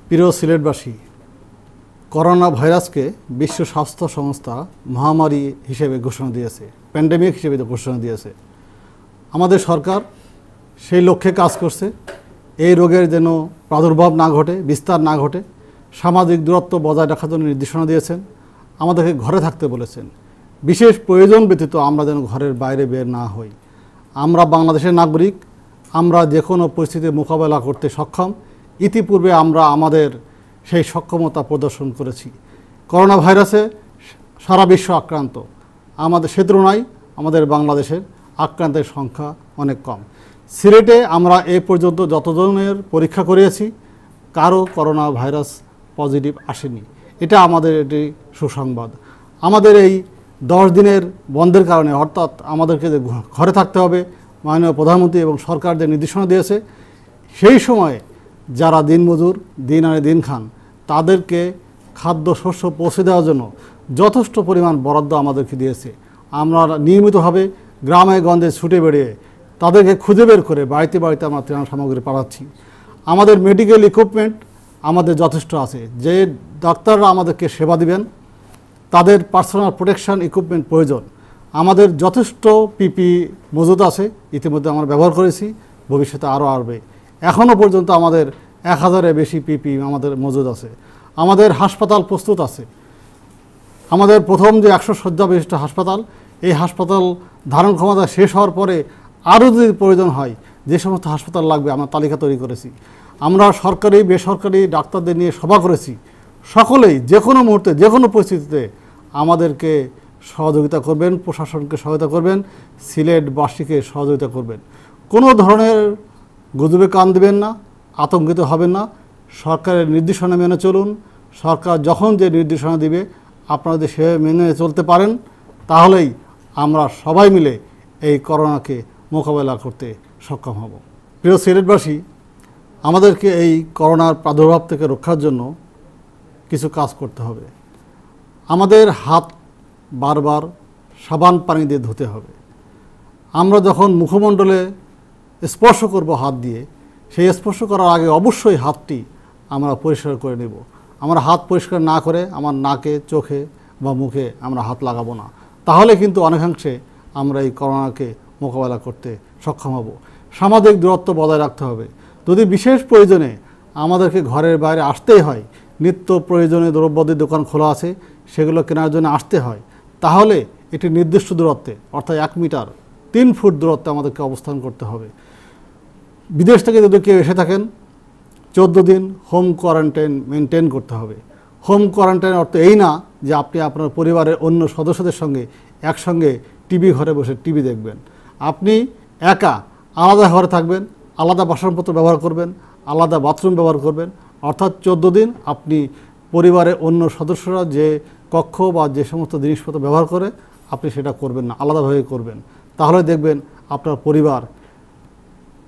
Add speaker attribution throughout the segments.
Speaker 1: প্রিয় সিলেটবাসী, করোনা ভাইরাসকে বিশ্ব স্বাস্থ্য সংস্থা মহামারী হিসেবে ঘোষণা দিয়েছে, প্যান্ডেমিক হিসেবে ঘোষণা দিয়েছে। আমাদের সরকার সেই লক্ষ্যে কাজ করছে। এই রোগের যেন প্রাদুর্ভাব না ঘটে, বিস্তার না ঘটে, সামাজিক দূরত্ব বজায় রাখার জন্য নির্দেশনা দিয়েছেন। আমাদেরকে ঘরে থাকতে বলেছেন। বিশেষ প্রয়োজন ব্যতীত আমরা যেন ঘরের বাইরে বের না হই। আমরা বাংলাদেশের নাগরিক, আমরা যে কোনো পরিস্থিতি মোকাবেলা করতে সক্ষম। ইতিপূর্বে আমরা আমাদের সেই সক্ষমতা প্রদর্শন করেছি। করোনা ভাইরাসে সারা বিশ্ব আক্রান্ত, আমাদের সে তুলনায় আমাদের বাংলাদেশের আক্রান্তের সংখ্যা অনেক কম। সিলেটে আমরা এ পর্যন্ত যতজনের পরীক্ষা করিয়েছি কারো করোনা ভাইরাস পজিটিভ আসেনি। এটা আমাদের এটি সুসংবাদ। আমাদের এই 10 দিনের বন্ধের কারণে, অর্থাৎ আমাদেরকে যে ঘরে থাকতে হবে, মাননীয় প্রধানমন্ত্রী এবং সরকার যে নির্দেশনা দিয়েছে, সেই সময়ে যারা দিনমজুর, দিন আনে দিন খান, তাদেরকে খাদ্য শস্য পৌঁছে দেওয়ার জন্য যথেষ্ট পরিমাণ বরাদ্দ আমাদেরকে দিয়েছে। আমরা নিয়মিতভাবে গ্রামে গঞ্জে ছুটে বেরিয়ে তাদেরকে খুঁজে বের করে বাড়িতে বাড়িতে আমরা ত্রাণ সামগ্রী পাঠাচ্ছি। আমাদের মেডিকেল ইকুইপমেন্ট আমাদের যথেষ্ট আছে। যে ডাক্তাররা আমাদেরকে সেবা দিবেন তাদের পার্সোনাল প্রোটেকশন ইকুইপমেন্ট প্রয়োজন। আমাদের যথেষ্ট পিপি মজুদ আছে, ইতিমধ্যে আমরা ব্যবহার করেছি, ভবিষ্যতে আরও আসবে। এখনও পর্যন্ত আমাদের 1000-এর বেশি পিপি আমাদের মজুদ আছে। আমাদের হাসপাতাল প্রস্তুত আছে। আমাদের প্রথম যে 100 শয্যা বিশিষ্ট হাসপাতাল, এই হাসপাতাল ধারণ ক্ষমতা শেষ হওয়ার পরে আরও যদি প্রয়োজন হয়, যে সমস্ত হাসপাতাল লাগবে আমরা তালিকা তৈরি করেছি। আমরা সরকারি বেসরকারি ডাক্তারদের নিয়ে সভা করেছি। সকলেই যে কোনো মুহূর্তে, যে কোনো পরিস্থিতিতে আমাদেরকে সহযোগিতা করবেন, প্রশাসনকে সহায়তা করবেন, সিলেটবাসীকে সহযোগিতা করবেন। কোনো ধরনের গুজবে কান দিবেন না, আতঙ্কিত হবেন না। সরকারের নির্দেশনা মেনে চলুন। সরকার যখন যে নির্দেশনা দিবে আপনারা যদি সে মেনে চলতে পারেন, তাহলেই আমরা সবাই মিলে এই করোনাকে মোকাবেলা করতে সক্ষম হব। প্রিয় সিলেটবাসী, আমাদেরকে এই করোনার প্রাদুর্ভাব থেকে রক্ষার জন্য কিছু কাজ করতে হবে। আমাদের হাত বারবার সাবান পানি দিয়ে ধুতে হবে। আমরা যখন মুখমণ্ডলে স্পর্শ করব হাত দিয়ে, সেই স্পর্শ করার আগে অবশ্যই হাতটি আমরা পরিষ্কার করে নেব। আমরা হাত পরিষ্কার না করে আমার নাকে, চোখে বা মুখে আমরা হাত লাগাবো না। তাহলে কিন্তু অনেকাংশে আমরা এই করোনাকে মোকাবেলা করতে সক্ষম হব। সামাজিক দূরত্ব বজায় রাখতে হবে। যদি বিশেষ প্রয়োজনে আমাদেরকে ঘরের বাইরে আসতেই হয়, নিত্য প্রয়োজনীয় দ্রব্যাদির দোকান খোলা আছে, সেগুলো কেনার জন্য আসতে হয়, তাহলে একটি নির্দিষ্ট দূরত্বে, অর্থাৎ 1 মিটার 3 ফুট দূরত্বে আমাদেরকে অবস্থান করতে হবে। বিদেশ থেকে যদি কেউ এসে থাকেন, 14 দিন হোম কোয়ারেন্টাইন মেনটেন করতে হবে। হোম কোয়ারেন্টাইন অর্থ এই না যে আপনি আপনার পরিবারের অন্য সদস্যদের সঙ্গে একসঙ্গে টিভি ঘরে বসে টিভি দেখবেন। আপনি একা আলাদা ঘরে থাকবেন, আলাদা বাসনপত্র ব্যবহার করবেন, আলাদা বাথরুম ব্যবহার করবেন। অর্থাৎ 14 দিন আপনি পরিবারের অন্য সদস্যরা যে কক্ষ বা যে সমস্ত জিনিসপত্র ব্যবহার করে আপনি সেটা করবেন না, আলাদাভাবে করবেন। তাহলে দেখবেন আপনার পরিবার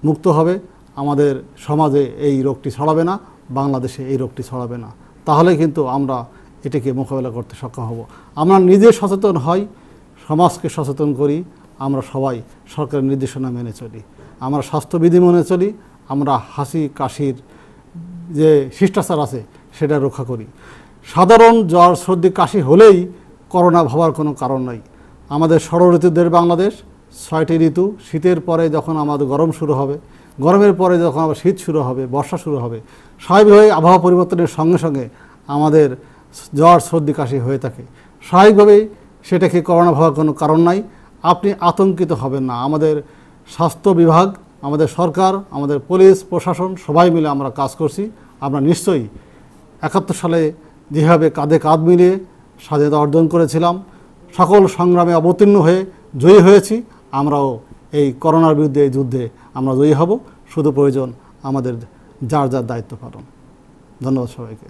Speaker 1: মুক্ত হবে। আমাদের সমাজে এই রোগটি ছড়াবে না, বাংলাদেশে এই রোগটি ছড়াবে না। তাহলে কিন্তু আমরা এটাকে মোকাবেলা করতে সক্ষম হব। আমরা নিজে সচেতন হই, সমাজকে সচেতন করি, আমরা সবাই সরকারের নির্দেশনা মেনে চলি, আমরা স্বাস্থ্যবিধি মেনে চলি, আমরা হাসি কাশির যে শিষ্টাচার আছে সেটা রক্ষা করি। সাধারণ জ্বর সর্দি কাশি হলেই করোনা ভাবার কোনো কারণ নাই। আমাদের ষড়ঋতুদের বাংলাদেশ, 6টি ঋতু। শীতের পরে যখন আমাদের গরম শুরু হবে, গরমের পরে যখন আবার শীত শুরু হবে, বর্ষা শুরু হবে, স্বাভাবিকভাবে আবহাওয়া পরিবর্তনের সঙ্গে সঙ্গে আমাদের জ্বর সর্দি কাশি হয়ে থাকে। স্বাভাবিকভাবেই সেটাকে করোনা ভাবার কোনো কারণ নাই। আপনি আতঙ্কিত হবেন না। আমাদের স্বাস্থ্য বিভাগ, আমাদের সরকার, আমাদের পুলিশ প্রশাসন সবাই মিলে আমরা কাজ করছি। আমরা নিশ্চয়ই 71 সালে যেভাবে কাঁধে কাঁধ মিলিয়ে স্বাধীনতা অর্জন করেছিলাম, সকল সংগ্রামে অবতীর্ণ হয়ে জয়ী হয়েছি, আমরাও এই করোনার বিরুদ্ধে এই যুদ্ধে আমরা জয়ী হব। শুধু প্রয়োজন আমাদের যার যার দায়িত্ব পালন। ধন্যবাদ সবাইকে।